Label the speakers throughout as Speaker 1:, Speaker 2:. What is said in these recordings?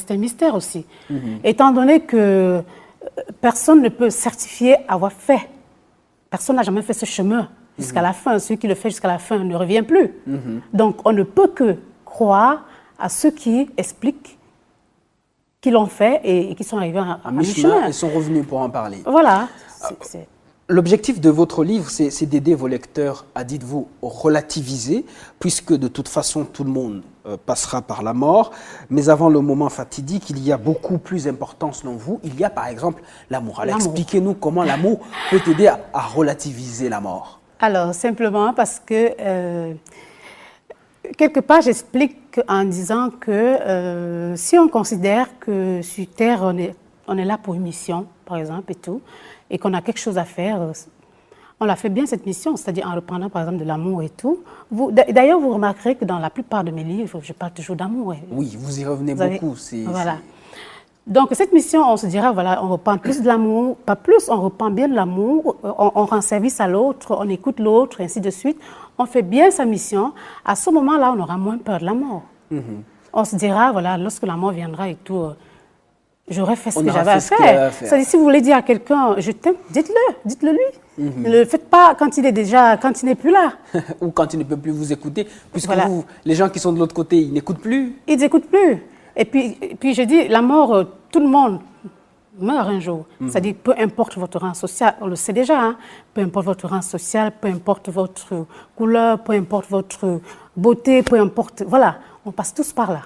Speaker 1: C'est un mystère aussi. Étant donné que personne ne peut certifier avoir fait. Personne n'a jamais fait ce chemin jusqu'à la fin. Celui qui le fait jusqu'à la fin ne revient plus. Donc, on ne peut que croire à ceux qui expliquent qu'ils l'ont fait et qui sont arrivés à mi-chemin.
Speaker 2: Ils sont revenus pour en parler.
Speaker 1: Voilà.
Speaker 2: L'objectif de votre livre, c'est d'aider vos lecteurs à, dites-vous, relativiser, puisque de toute façon, tout le monde passera par la mort. Mais avant le moment fatidique, il y a beaucoup plus important selon vous. Il y a par exemple l'amour. Alors expliquez-nous comment l'amour peut aider à relativiser la mort.
Speaker 1: Alors, simplement parce que, quelque part, j'explique en disant que si on considère que sur Terre, on est là pour une mission, par exemple, et tout, et qu'on a quelque chose à faire, on la fait bien cette mission, c'est-à-dire en reprenant par exemple de l'amour et tout. D'ailleurs, vous remarquerez que dans la plupart de mes livres, je parle toujours d'amour.
Speaker 2: Oui, vous y revenez beaucoup.
Speaker 1: Voilà. Donc cette mission, on se dira, voilà, on reprend plus de l'amour, pas plus, on reprend bien de l'amour, on rend service à l'autre, on écoute l'autre, ainsi de suite. On fait bien sa mission. À ce moment-là, on aura moins peur de la mort. On se dira, voilà, lorsque la mort viendra et tout, j'aurais fait ce que j'avais à faire. C'est-à-dire, si vous voulez dire à quelqu'un, je t'aime, dites-le lui. Ne le faites pas quand il n'est plus là.
Speaker 2: Ou quand il ne peut plus vous écouter, puisque les gens qui sont de l'autre côté, ils n'écoutent plus.
Speaker 1: Ils n'écoutent plus. Et puis je dis, la mort, tout le monde meurt un jour. C'est-à-dire, peu importe votre rang social, on le sait déjà, hein, peu importe votre rang social, peu importe votre couleur, peu importe votre beauté, peu importe, voilà, on passe tous par là.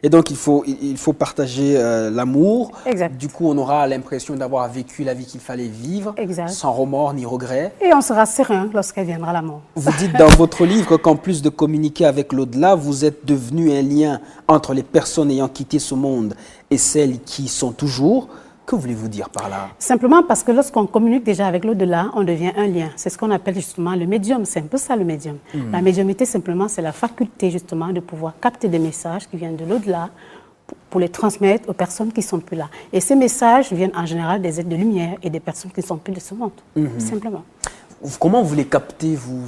Speaker 2: Et donc, il faut partager l'amour.
Speaker 1: Exact.
Speaker 2: Du coup, on aura l'impression d'avoir vécu la vie qu'il fallait vivre,
Speaker 1: exact.
Speaker 2: Sans remords ni regrets.
Speaker 1: Et on sera serein lorsqu'elle viendra la mort.
Speaker 2: Vous dites dans votre livre qu'en plus de communiquer avec l'au-delà, vous êtes devenu un lien entre les personnes ayant quitté ce monde et celles qui y sont toujours. Que voulez-vous dire par là?
Speaker 1: Simplement parce que lorsqu'on communique déjà avec l'au-delà, on devient un lien. C'est ce qu'on appelle justement le médium. C'est un peu ça le médium. La médiumnité, simplement, c'est la faculté justement de pouvoir capter des messages qui viennent de l'au-delà pour les transmettre aux personnes qui ne sont plus là. Et ces messages viennent en général des êtres de lumière et des personnes qui ne sont plus de ce monde, simplement.
Speaker 2: Comment vous les captez, vous?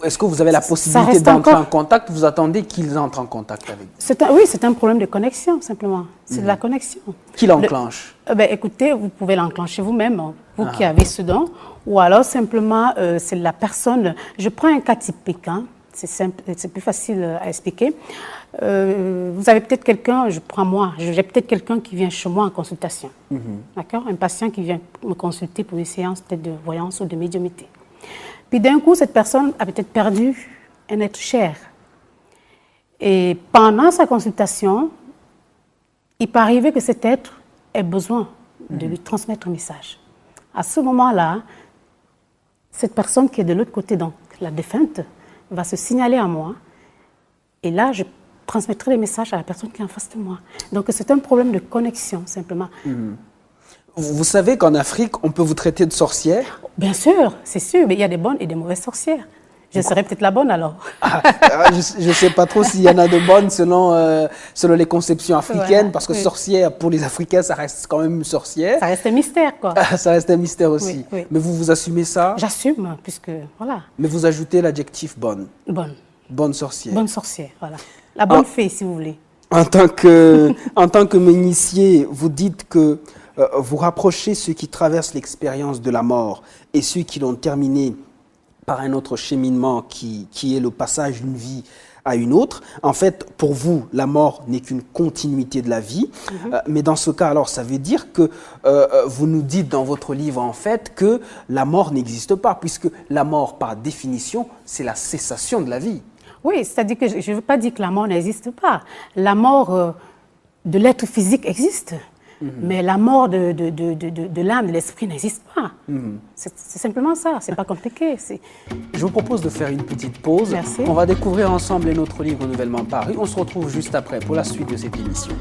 Speaker 2: Est-ce que vous avez la possibilité d'entrer en contact? Vous attendez qu'ils entrent en contact avec vous?
Speaker 1: Oui, c'est un problème de connexion, simplement. C'est de la connexion.
Speaker 2: Qui l'enclenche?
Speaker 1: Écoutez, vous pouvez l'enclencher vous-même, vous qui avez ce don. Ou alors, simplement, c'est la personne... Je prends un cas typique, hein, c'est simple, c'est plus facile à expliquer. Vous avez peut-être quelqu'un, j'ai peut-être quelqu'un qui vient chez moi en consultation. D'accord? Un patient qui vient me consulter pour une séance peut-être de voyance ou de médiumnité. Puis d'un coup, cette personne a peut-être perdu un être cher. Et pendant sa consultation, il peut arriver que cet être ait besoin de lui transmettre un message. À ce moment-là, cette personne qui est de l'autre côté, donc la défunte, va se signaler à moi. Et là, je transmettrai les messages à la personne qui est en face de moi. Donc c'est un problème de connexion, simplement.
Speaker 2: Vous savez qu'en Afrique, on peut vous traiter de sorcière?
Speaker 1: Bien sûr, c'est sûr, mais il y a des bonnes et des mauvaises sorcières. Je serais peut-être la bonne alors.
Speaker 2: Je ne sais pas trop s'il y en a de bonnes selon les conceptions africaines, parce que sorcière, pour les Africains, ça reste quand même une sorcière.
Speaker 1: Ça reste un mystère, quoi.
Speaker 2: Ça reste un mystère aussi. Mais vous assumez ça?
Speaker 1: J'assume, puisque, voilà.
Speaker 2: Mais vous ajoutez l'adjectif bonne?
Speaker 1: Bonne.
Speaker 2: Bonne sorcière.
Speaker 1: Bonne sorcière, voilà. La bonne fée, si vous voulez.
Speaker 2: En tant que initié, vous dites que vous rapprochez ceux qui traversent l'expérience de la mort et ceux qui l'ont terminée par un autre cheminement qui est le passage d'une vie à une autre. En fait, pour vous, la mort n'est qu'une continuité de la vie. Mais dans ce cas, alors, ça veut dire que vous nous dites dans votre livre, en fait, que la mort n'existe pas, puisque la mort, par définition, c'est la cessation de la vie.
Speaker 1: Oui, c'est-à-dire que je ne veux pas dire que la mort n'existe pas. La mort de l'être physique existe. Mais la mort de l'âme, de l'esprit n'existe pas. C'est simplement ça, c'est pas compliqué.
Speaker 2: Je vous propose de faire une petite pause.
Speaker 1: Merci.
Speaker 2: On va découvrir ensemble notre livre nouvellement paru. On se retrouve juste après pour la suite de cette émission.